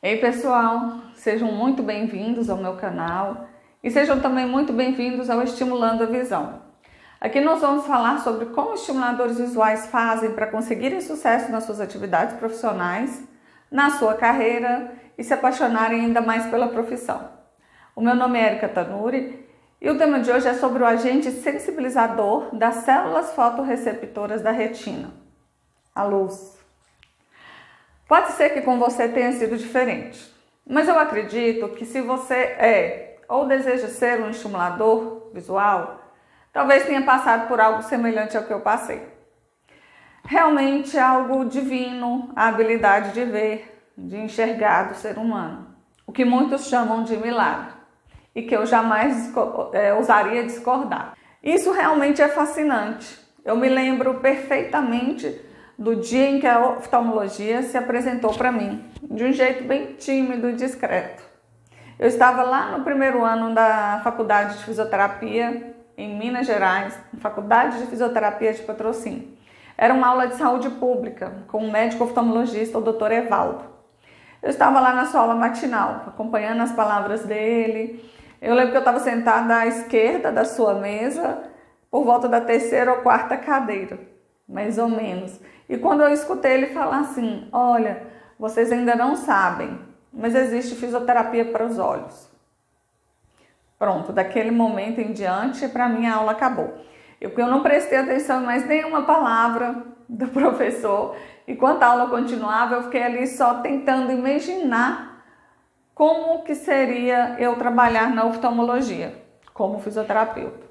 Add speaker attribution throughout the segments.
Speaker 1: Ei pessoal, sejam muito bem-vindos ao meu canal e sejam também muito bem-vindos ao Estimulando a Visão. Aqui nós vamos falar sobre como estimuladores visuais fazem para conseguirem sucesso nas suas atividades profissionais, na sua carreira e se apaixonarem ainda mais pela profissão. O meu nome é Erika Tanuri e o tema de hoje é sobre o agente sensibilizador das células fotorreceptoras da retina, a luz. Pode ser que com você tenha sido diferente, mas eu acredito que se você é ou deseja ser um estimulador visual, talvez tenha passado por algo semelhante ao que eu passei. Realmente é algo divino, a habilidade de ver, de enxergar do ser humano, o que muitos chamam de milagre e que eu jamais ousaria discordar. Isso realmente é fascinante. Eu me lembro perfeitamente do dia em que a oftalmologia se apresentou para mim, de um jeito bem tímido e discreto. Eu estava lá no primeiro ano da faculdade de fisioterapia em Minas Gerais, faculdade de fisioterapia de Patrocínio. Era uma aula de saúde pública com o médico oftalmologista, o Dr. Evaldo. Eu estava lá na sua aula matinal, acompanhando as palavras dele. Eu lembro que eu estava sentada à esquerda da sua mesa, por volta da terceira ou quarta cadeira, mais ou menos. E quando eu escutei ele falar assim, olha, vocês ainda não sabem, mas existe fisioterapia para os olhos. Pronto, daquele momento em diante, para mim a aula acabou. Eu não prestei atenção em mais nenhuma palavra do professor. Enquanto a aula continuava, eu fiquei ali só tentando imaginar como que seria eu trabalhar na oftalmologia, como fisioterapeuta.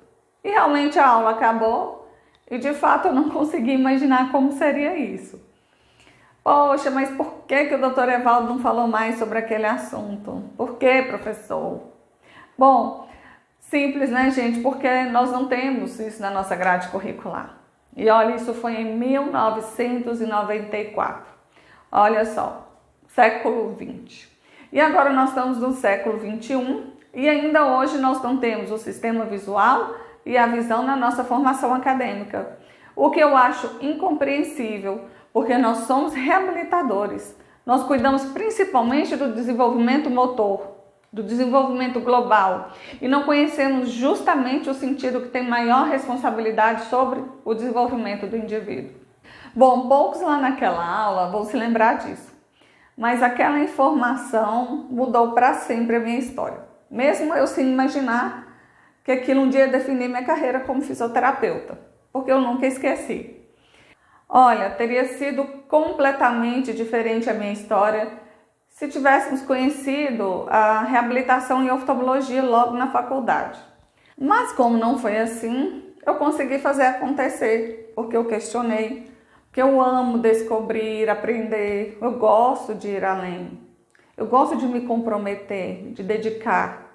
Speaker 1: E realmente a aula acabou. E de fato eu não consegui imaginar como seria isso. Poxa, mas por que o Dr. Evaldo não falou mais sobre aquele assunto? Por que, professor? Bom, simples, né, gente? Porque nós não temos isso na nossa grade curricular. E olha, isso foi em 1994. Olha só, século XX. E agora nós estamos no século XXI e ainda hoje nós não temos o sistema visual e a visão na nossa formação acadêmica. O que eu acho incompreensível, porque nós somos reabilitadores. Nós cuidamos principalmente do desenvolvimento motor, do desenvolvimento global, e não conhecemos justamente o sentido que tem maior responsabilidade sobre o desenvolvimento do indivíduo. Bom, poucos lá naquela aula vão se lembrar disso, mas aquela informação mudou para sempre a minha história. Mesmo eu sem imaginar que aquilo um dia definiu minha carreira como fisioterapeuta, porque eu nunca esqueci. Olha, teria sido completamente diferente a minha história se tivéssemos conhecido a reabilitação em oftalmologia logo na faculdade. Mas como não foi assim, eu consegui fazer acontecer, porque eu questionei, porque eu amo descobrir, aprender, eu gosto de ir além, eu gosto de me comprometer, de dedicar,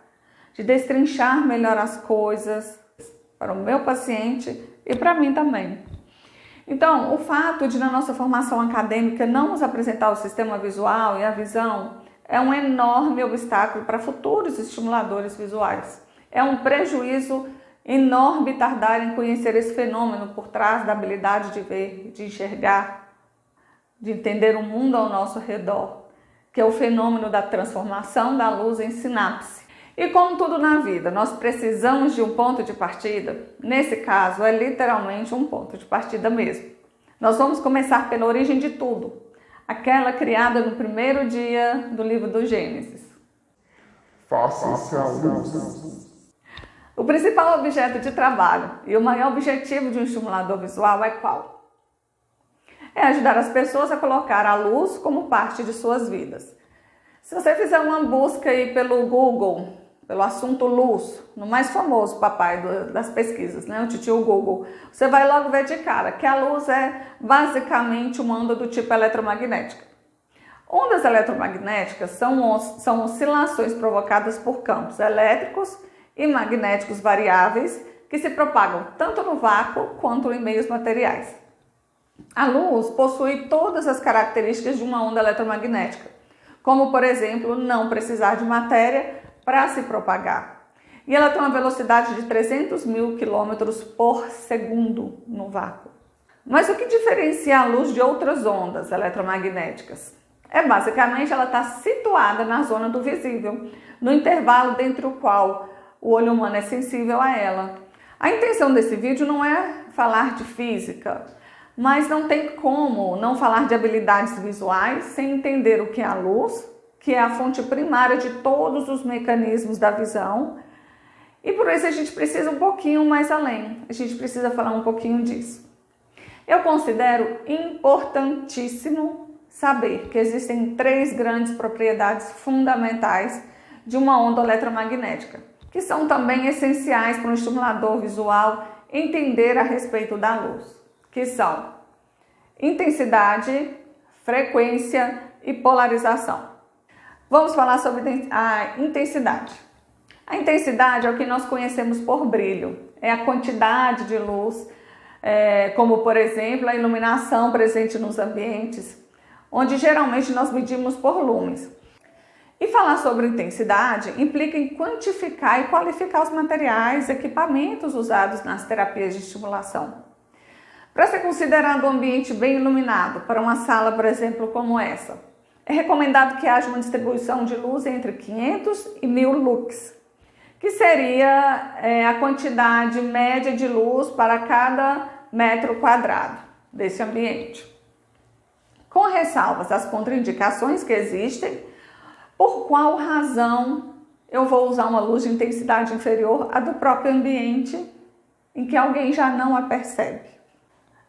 Speaker 1: de destrinchar melhor as coisas para o meu paciente e para mim também. Então, o fato de na nossa formação acadêmica não nos apresentar o sistema visual e a visão é um enorme obstáculo para futuros estimuladores visuais. É um prejuízo enorme tardar em conhecer esse fenômeno por trás da habilidade de ver, de enxergar, de entender o mundo ao nosso redor, que é o fenômeno da transformação da luz em sinapse. E como tudo na vida, nós precisamos de um ponto de partida. Nesse caso, é literalmente um ponto de partida mesmo. Nós vamos começar pela origem de tudo, aquela criada no primeiro dia do livro do Gênesis.
Speaker 2: Faça-se a luz.
Speaker 1: O principal objeto de trabalho e o maior objetivo de um estimulador visual é qual? É ajudar as pessoas a colocar a luz como parte de suas vidas. Se você fizer uma busca aí pelo Google, pelo assunto luz, no mais famoso papai das pesquisas, né, o titio Google, você vai logo ver de cara que a luz é basicamente uma onda do tipo eletromagnética. Ondas eletromagnéticas são oscilações provocadas por campos elétricos e magnéticos variáveis que se propagam tanto no vácuo quanto em meios materiais. A luz possui todas as características de uma onda eletromagnética, como, por exemplo, não precisar de matéria para se propagar. E ela tem uma velocidade de 300 mil quilômetros por segundo no vácuo. Mas o que diferencia a luz de outras ondas eletromagnéticas? Basicamente, ela está situada na zona do visível, no intervalo dentro do qual o olho humano é sensível a ela. A intenção desse vídeo não é falar de física, mas não tem como não falar de habilidades visuais sem entender o que é a luz, que é a fonte primária de todos os mecanismos da visão. E por isso a gente precisa um pouquinho mais além, a gente precisa falar um pouquinho disso. Eu considero importantíssimo saber que existem 3 grandes propriedades fundamentais de uma onda eletromagnética, que são também essenciais para um estimulador visual entender a respeito da luz, que são intensidade, frequência e polarização. Vamos falar sobre a intensidade. A intensidade é o que nós conhecemos por brilho, é a quantidade de luz, como por exemplo a iluminação presente nos ambientes, onde geralmente nós medimos por lumens. E falar sobre intensidade implica em quantificar e qualificar os materiais e equipamentos usados nas terapias de estimulação. Para ser considerado um ambiente bem iluminado, para uma sala, por exemplo, como essa, é recomendado que haja uma distribuição de luz entre 500 e 1000 lux, que seria a quantidade média de luz para cada metro quadrado desse ambiente. Com ressalvas às contraindicações que existem, por qual razão eu vou usar uma luz de intensidade inferior à do próprio ambiente em que alguém já não a percebe?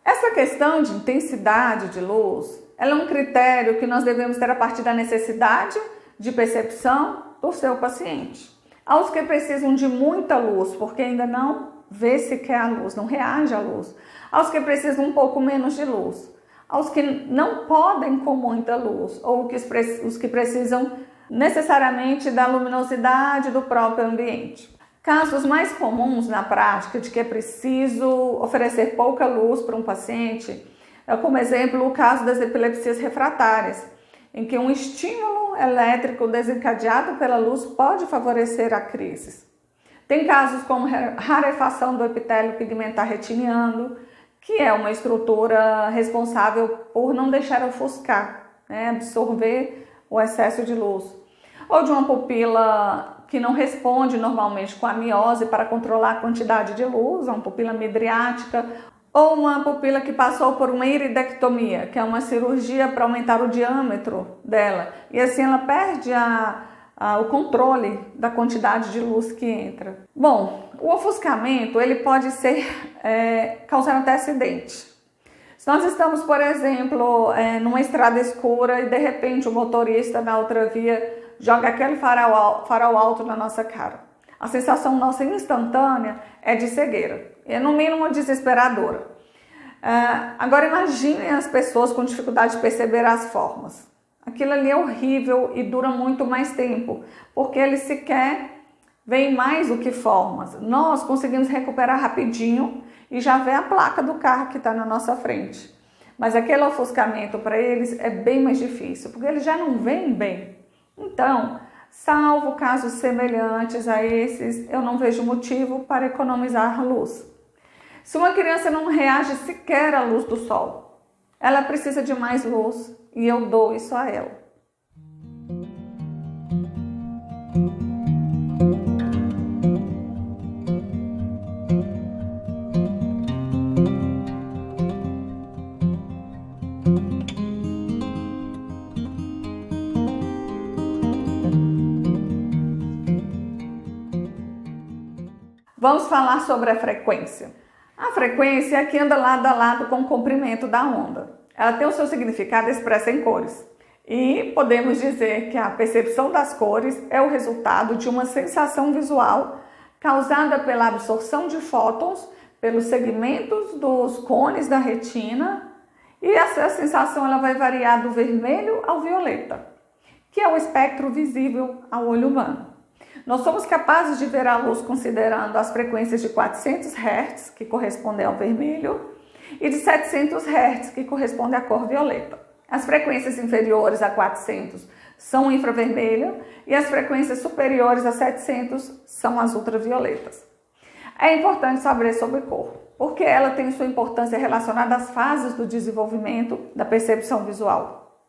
Speaker 1: Essa questão de intensidade de luz, ela é um critério que nós devemos ter a partir da necessidade de percepção do seu paciente. Aos que precisam de muita luz, porque ainda não vê sequer a luz, não reage à luz. Aos que precisam um pouco menos de luz. Aos que não podem com muita luz, ou os que precisam necessariamente da luminosidade do próprio ambiente. Casos mais comuns na prática de que é preciso oferecer pouca luz para um paciente é, como exemplo, o caso das epilepsias refratárias, em que um estímulo elétrico desencadeado pela luz pode favorecer a crise. Tem casos como rarefação do epitélio pigmentar retiniano, que é uma estrutura responsável por não deixar ofuscar, absorver o excesso de luz. Ou de uma pupila que não responde normalmente com a miose para controlar a quantidade de luz, uma pupila midriática, ou uma pupila que passou por uma iridectomia, que é uma cirurgia para aumentar o diâmetro dela, e assim ela perde o controle da quantidade de luz que entra. Bom, o ofuscamento ele pode causar até acidente. Se nós estamos, por exemplo, numa estrada escura e de repente o motorista na outra via joga aquele farol alto na nossa cara, a sensação nossa instantânea é de cegueira, é no mínimo desesperadora. Agora imaginem as pessoas com dificuldade de perceber as formas. Aquilo ali é horrível e dura muito mais tempo, porque eles sequer veem mais do que formas. Nós conseguimos recuperar rapidinho e já vê a placa do carro que está na nossa frente. Mas aquele ofuscamento para eles é bem mais difícil, porque eles já não veem bem. Então, salvo casos semelhantes a esses, eu não vejo motivo para economizar luz. Se uma criança não reage sequer à luz do sol, ela precisa de mais luz e eu dou isso a ela. Vamos falar sobre a frequência. A frequência é a que anda lado a lado com o comprimento da onda. Ela tem o seu significado expresso em cores. E podemos dizer que a percepção das cores é o resultado de uma sensação visual causada pela absorção de fótons pelos segmentos dos cones da retina. E essa sensação ela vai variar do vermelho ao violeta, que é o espectro visível ao olho humano. Nós somos capazes de ver a luz considerando as frequências de 400 Hz, que correspondem ao vermelho, e de 700 Hz, que corresponde à cor violeta. As frequências inferiores a 400 são infravermelho e as frequências superiores a 700 são as ultravioletas. É importante saber sobre cor, porque ela tem sua importância relacionada às fases do desenvolvimento da percepção visual.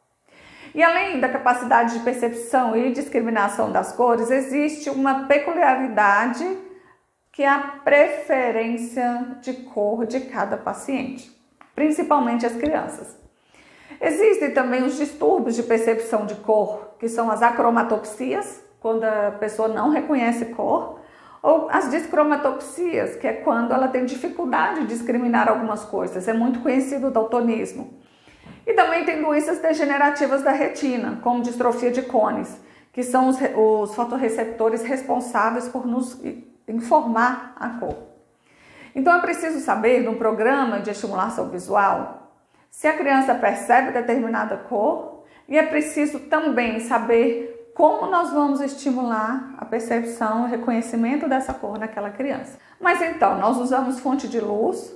Speaker 1: E além da capacidade de percepção e discriminação das cores, existe uma peculiaridade que é a preferência de cor de cada paciente, principalmente as crianças. Existem também os distúrbios de percepção de cor, que são as acromatopsias, quando a pessoa não reconhece cor, ou as discromatopsias, que é quando ela tem dificuldade de discriminar algumas coisas. É muito conhecido o daltonismo. E também tem doenças degenerativas da retina, como distrofia de cones, que são os fotorreceptores responsáveis por nos informar a cor. Então é preciso saber, no programa de estimulação visual, se a criança percebe determinada cor, e é preciso também saber como nós vamos estimular a percepção e reconhecimento dessa cor naquela criança. Mas então, nós usamos fonte de luz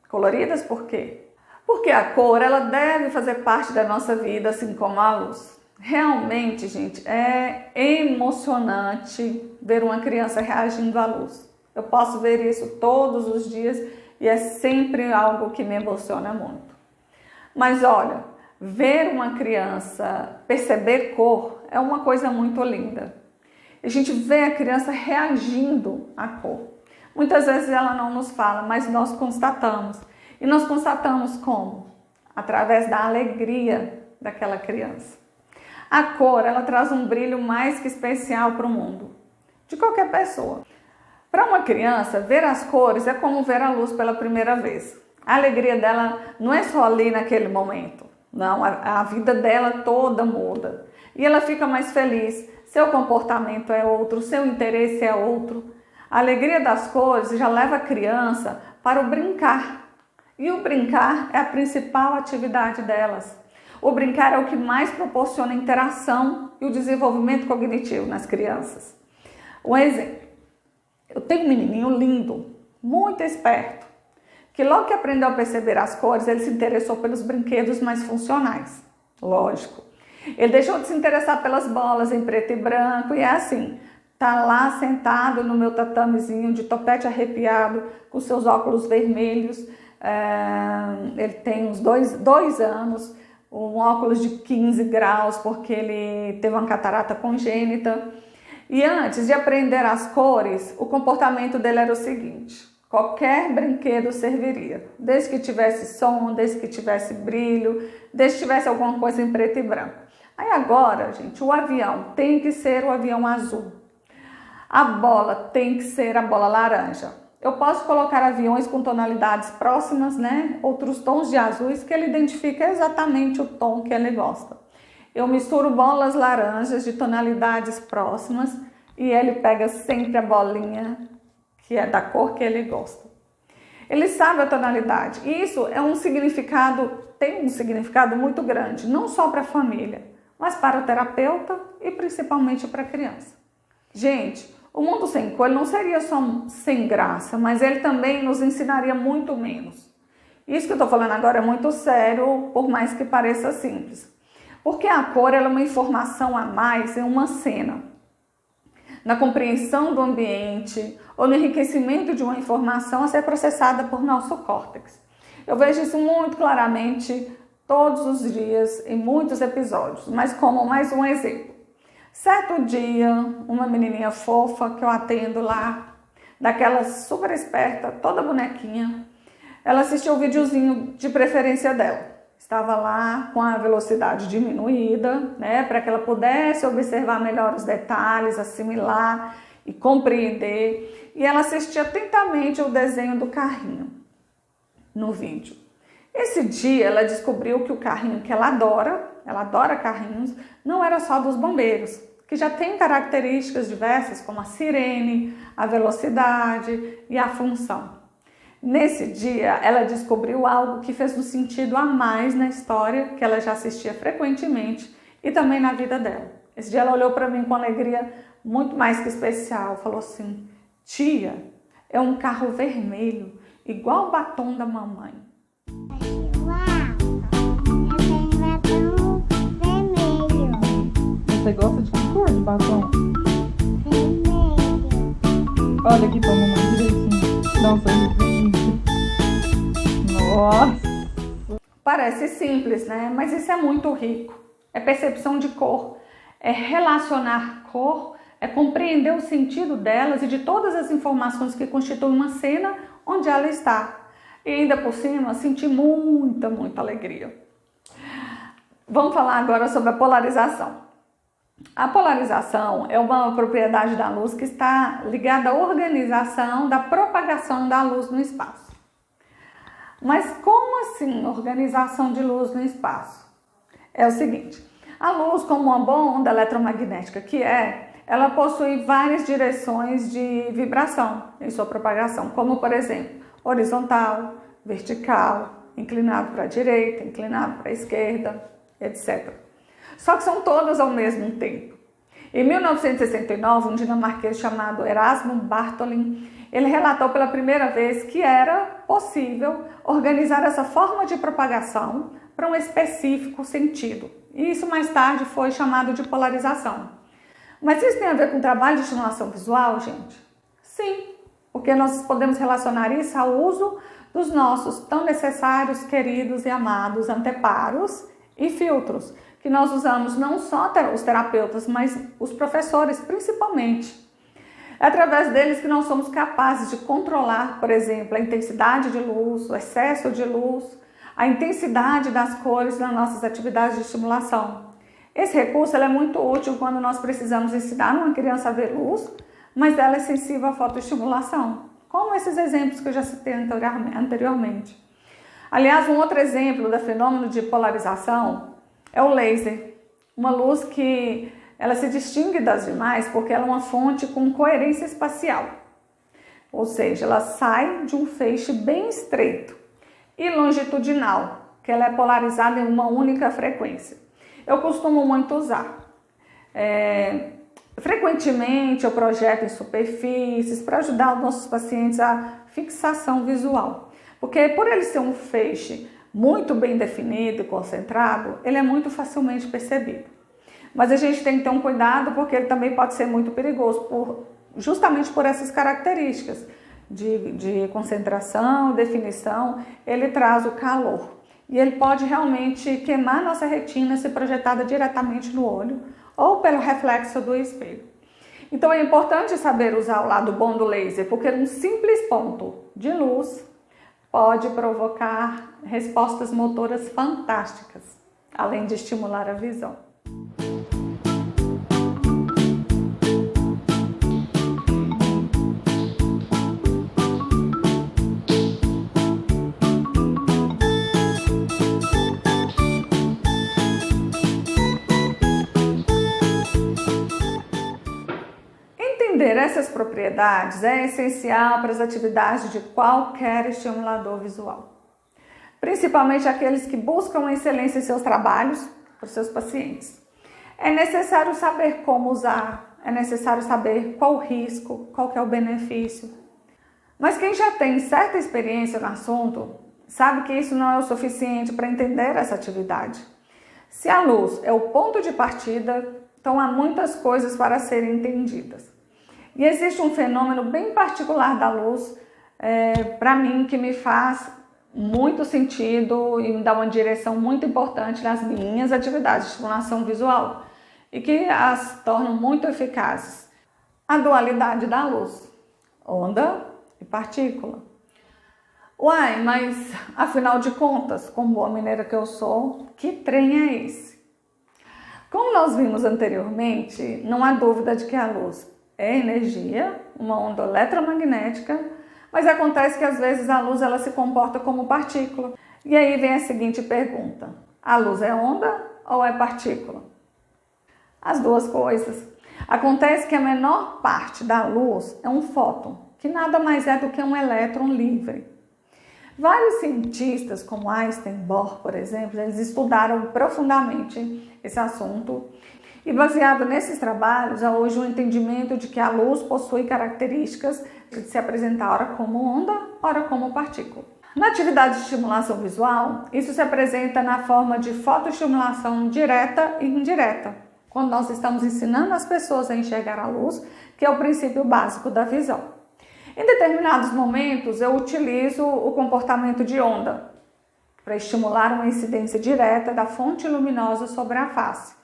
Speaker 1: coloridas por quê? Porque a cor, ela deve fazer parte da nossa vida, assim como a luz. Realmente, gente, é emocionante ver uma criança reagindo à luz. Eu posso ver isso todos os dias e é sempre algo que me emociona muito. Mas olha, ver uma criança perceber cor é uma coisa muito linda. A gente vê a criança reagindo à cor. Muitas vezes ela não nos fala, mas nós constatamos. E nós constatamos como? Através da alegria daquela criança. A cor, ela traz um brilho mais que especial para o mundo, de qualquer pessoa. Para uma criança, ver as cores é como ver a luz pela primeira vez. A alegria dela não é só ali naquele momento. Não, a vida dela toda muda. E ela fica mais feliz. Seu comportamento é outro, seu interesse é outro. A alegria das cores já leva a criança para o brincar. E o brincar é a principal atividade delas. O brincar é o que mais proporciona interação e o desenvolvimento cognitivo nas crianças. Um exemplo. Eu tenho um menininho lindo, muito esperto, que logo que aprendeu a perceber as cores, ele se interessou pelos brinquedos mais funcionais. Lógico. Ele deixou de se interessar pelas bolas em preto e branco e é assim. Tá lá sentado no meu tatamezinho de topete arrepiado, com seus óculos vermelhos. Ele tem uns dois anos, um óculos de 15 graus, porque ele teve uma catarata congênita. E antes de aprender as cores, o comportamento dele era o seguinte: qualquer brinquedo serviria, desde que tivesse som, desde que tivesse brilho, desde que tivesse alguma coisa em preto e branco. Aí agora, gente, o avião tem que ser o avião azul. A bola tem que ser a bola laranja. Eu posso colocar aviões com tonalidades próximas, né? Outros tons de azuis que ele identifica exatamente o tom que ele gosta. Eu misturo bolas laranjas de tonalidades próximas e ele pega sempre a bolinha que é da cor que ele gosta. Ele sabe a tonalidade. E isso é tem um significado muito grande, não só para a família, mas para o terapeuta e principalmente para a criança. Gente, o mundo sem cor não seria só sem graça, mas ele também nos ensinaria muito menos. Isso que eu estou falando agora é muito sério, por mais que pareça simples. Porque a cor ela é uma informação a mais em uma cena. Na compreensão do ambiente ou no enriquecimento de uma informação a ser processada por nosso córtex. Eu vejo isso muito claramente todos os dias, em muitos episódios, mas como mais um exemplo. Certo dia, uma menininha fofa que eu atendo lá, daquela super esperta, toda bonequinha, ela assistiu o videozinho de preferência dela. Estava lá com a velocidade diminuída, né, para que ela pudesse observar melhor os detalhes, assimilar e compreender. E ela assistia atentamente o desenho do carrinho no vídeo. Esse dia ela descobriu que o carrinho que ela adora carrinhos, não era só dos bombeiros, que já tem características diversas como a sirene, a velocidade e a função. Nesse dia, ela descobriu algo que fez um sentido a mais na história que ela já assistia frequentemente e também na vida dela. Esse dia ela olhou para mim com alegria muito mais que especial, falou assim: tia, é um carro vermelho, igual o batom da mamãe.
Speaker 3: Você gosta de que cor de batom?
Speaker 4: Vermelho.
Speaker 3: Olha aqui pra mamãe direitinho. Dá um sorrisinho. Nossa!
Speaker 1: Parece simples, né? Mas isso é muito rico. é percepção de cor, é relacionar cor, é compreender o sentido delas e de todas as informações que constituem uma cena onde ela está. E ainda por cima, sentir muita alegria. Vamos falar agora sobre a polarização. A polarização é uma propriedade da luz que está ligada à organização da propagação da luz no espaço. Mas como assim organização de luz no espaço? É o seguinte, a luz, como uma boa onda eletromagnética que ela possui várias direções de vibração em sua propagação, como por exemplo, horizontal, vertical, inclinado para a direita, inclinado para a esquerda, etc. Só que são todas ao mesmo tempo. Em 1969, um dinamarquês chamado Erasmo Bartholin, ele relatou pela primeira vez que era possível organizar essa forma de propagação para um específico sentido. E isso mais tarde foi chamado de polarização. Mas isso tem a ver com o trabalho de estimulação visual, gente? Sim, porque nós podemos relacionar isso ao uso dos nossos tão necessários, queridos e amados anteparos e filtros, que nós usamos não só os terapeutas, mas os professores principalmente. É através deles que nós somos capazes de controlar, por exemplo, a intensidade de luz, o excesso de luz, a intensidade das cores nas nossas atividades de estimulação. Esse recurso é muito útil quando nós precisamos ensinar uma criança a ver luz, mas ela é sensível à fotoestimulação, como esses exemplos que eu já citei anteriormente. Aliás, um outro exemplo do fenômeno de polarização é o laser, uma luz que ela se distingue das demais porque ela é uma fonte com coerência espacial, ou seja, ela sai de um feixe bem estreito e longitudinal, que ela é polarizada em uma única frequência. Eu costumo muito usar. Frequentemente eu projeto em superfícies para ajudar os nossos pacientes a fixação visual, porque por ele ser um feixe muito bem definido e concentrado, ele é muito facilmente percebido. Mas a gente tem que ter um cuidado porque ele também pode ser muito perigoso, justamente por essas características de concentração, definição, ele traz o calor. E ele pode realmente queimar nossa retina se projetada diretamente no olho ou pelo reflexo do espelho. Então é importante saber usar o lado bom do laser, porque um simples ponto de luz pode provocar respostas motoras fantásticas, além de estimular a visão. Entender essas propriedades é essencial para as atividades de qualquer estimulador visual, principalmente aqueles que buscam excelência em seus trabalhos para os seus pacientes. É necessário saber como usar, é necessário saber qual o risco, qual que é o benefício. Mas quem já tem certa experiência no assunto sabe que isso não é o suficiente para entender essa atividade. Se a luz é o ponto de partida, então há muitas coisas para serem entendidas. E existe um fenômeno bem particular da luz, para mim, que me faz muito sentido e me dá uma direção muito importante nas minhas atividades de estimulação visual e que as tornam muito eficazes. A dualidade da luz, onda e partícula. Uai, mas afinal de contas, como boa mineira que eu sou, que trem é esse? Como nós vimos anteriormente, não há dúvida de que a luz é energia, uma onda eletromagnética, mas acontece que às vezes a luz ela se comporta como partícula. E aí vem a seguinte pergunta: a luz é onda ou é partícula? As duas coisas. Acontece que a menor parte da luz é um fóton, que nada mais é do que um elétron livre. Vários cientistas, como Einstein, Bohr, por exemplo, eles estudaram profundamente esse assunto. E baseado nesses trabalhos, há hoje um entendimento de que a luz possui características de se apresentar ora como onda, ora como partícula. Na atividade de estimulação visual, isso se apresenta na forma de fotoestimulação direta e indireta, quando nós estamos ensinando as pessoas a enxergar a luz, que é o princípio básico da visão. Em determinados momentos, eu utilizo o comportamento de onda, para estimular uma incidência direta da fonte luminosa sobre a face,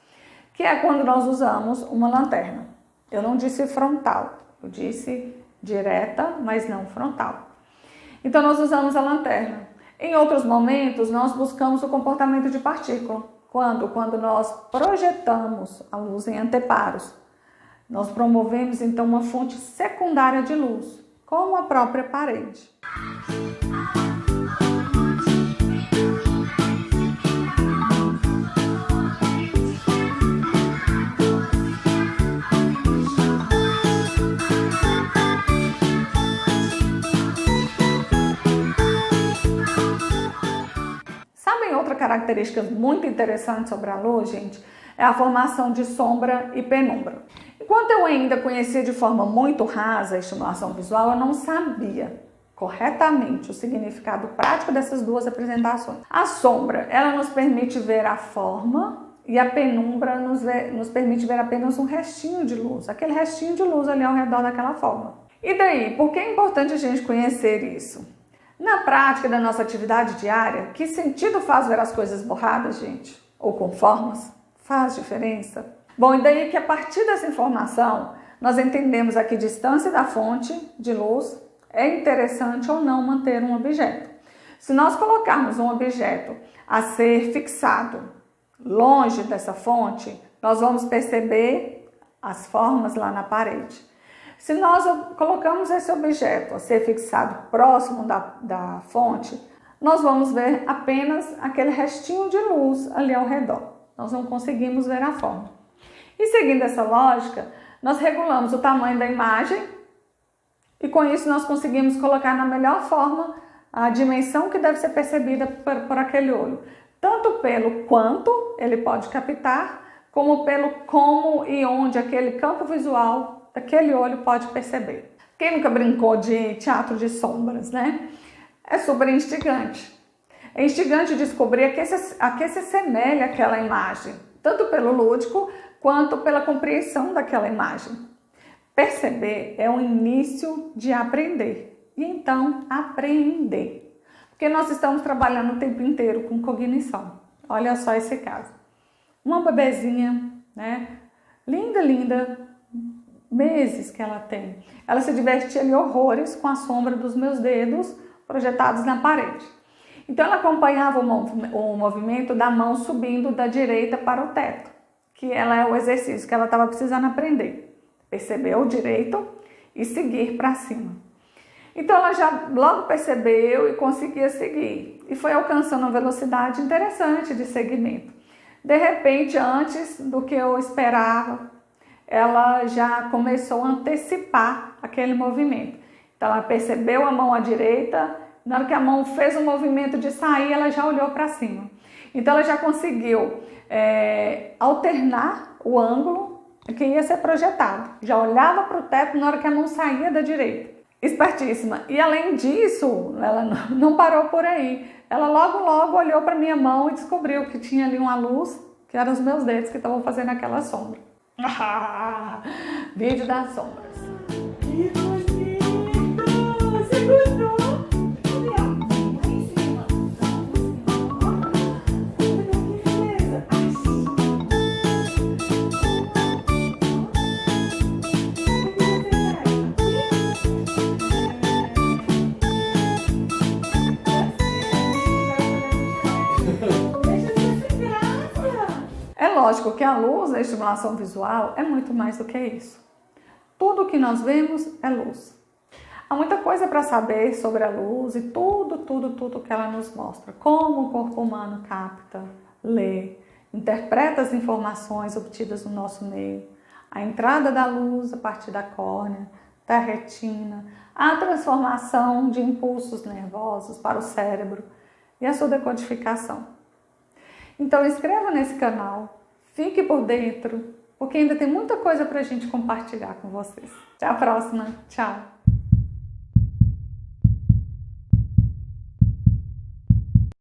Speaker 1: que é quando nós usamos uma lanterna. Eu não disse frontal, eu disse direta, mas não frontal. Então nós usamos a lanterna. Em outros momentos, nós buscamos o comportamento de partícula. Quando nós projetamos a luz em anteparos, nós promovemos então uma fonte secundária de luz, como a própria parede. Sabem outra característica muito interessante sobre a luz, gente? É a formação de sombra e penumbra. Enquanto eu ainda conhecia de forma muito rasa a estimulação visual, eu não sabia corretamente o significado prático dessas duas apresentações. A sombra, ela nos permite ver a forma e a penumbra nos permite ver apenas um restinho de luz, aquele restinho de luz ali ao redor daquela forma. E daí, por que é importante a gente conhecer isso? Na prática da nossa atividade diária, que sentido faz ver as coisas borradas, gente? Ou com formas? Faz diferença? Bom, e daí que a partir dessa informação, nós entendemos a que distância da fonte de luz é interessante ou não manter um objeto. Se nós colocarmos um objeto a ser fixado longe dessa fonte, nós vamos perceber as formas lá na parede. Se nós colocamos esse objeto a ser fixado próximo da fonte, nós vamos ver apenas aquele restinho de luz ali ao redor. Nós não conseguimos ver a forma. E seguindo essa lógica, nós regulamos o tamanho da imagem e com isso nós conseguimos colocar na melhor forma a dimensão que deve ser percebida por aquele olho. Tanto pelo quanto ele pode captar, como pelo como e onde aquele campo visual daquele olho pode perceber. Quem nunca brincou de teatro de sombras, né? É super instigante. É instigante descobrir a que se assemelha aquela imagem, tanto pelo lúdico quanto pela compreensão daquela imagem. Perceber é o início de aprender e então apreender. Porque nós estamos trabalhando o tempo inteiro com cognição. Olha só esse caso. Uma bebezinha, né? Linda, linda, meses que ela tem. Ela se divertia ali horrores com a sombra dos meus dedos projetados na parede. Então ela acompanhava o movimento da mão subindo da direita para o teto, que ela é o exercício que ela estava precisando aprender. Perceber o direito e seguir para cima. Então ela já logo percebeu e conseguia seguir. E foi alcançando uma velocidade interessante de seguimento. De repente, antes do que eu esperava, ela já começou a antecipar aquele movimento. Então ela percebeu a mão à direita, na hora que a mão fez o movimento de sair, ela já olhou para cima. Então ela já conseguiu alternar o ângulo que ia ser projetado. Já olhava para o teto na hora que a mão saía da direita. Espertíssima. E além disso, ela não parou por aí. Ela logo olhou para minha mão e descobriu que tinha ali uma luz, que eram os meus dedos que estavam fazendo aquela sombra. Vídeo das sombras. Que bonito! Você gostou? É lógico que a luz da estimulação visual é muito mais do que isso. Tudo que nós vemos é luz. Há muita coisa para saber sobre a luz e tudo que ela nos mostra. Como o corpo humano capta, lê, interpreta as informações obtidas no nosso meio. A entrada da luz a partir da córnea, da retina, a transformação de impulsos nervosos para o cérebro e a sua decodificação. Então inscreva nesse canal, fique por dentro, porque ainda tem muita coisa para a gente compartilhar com vocês. Até a próxima, tchau!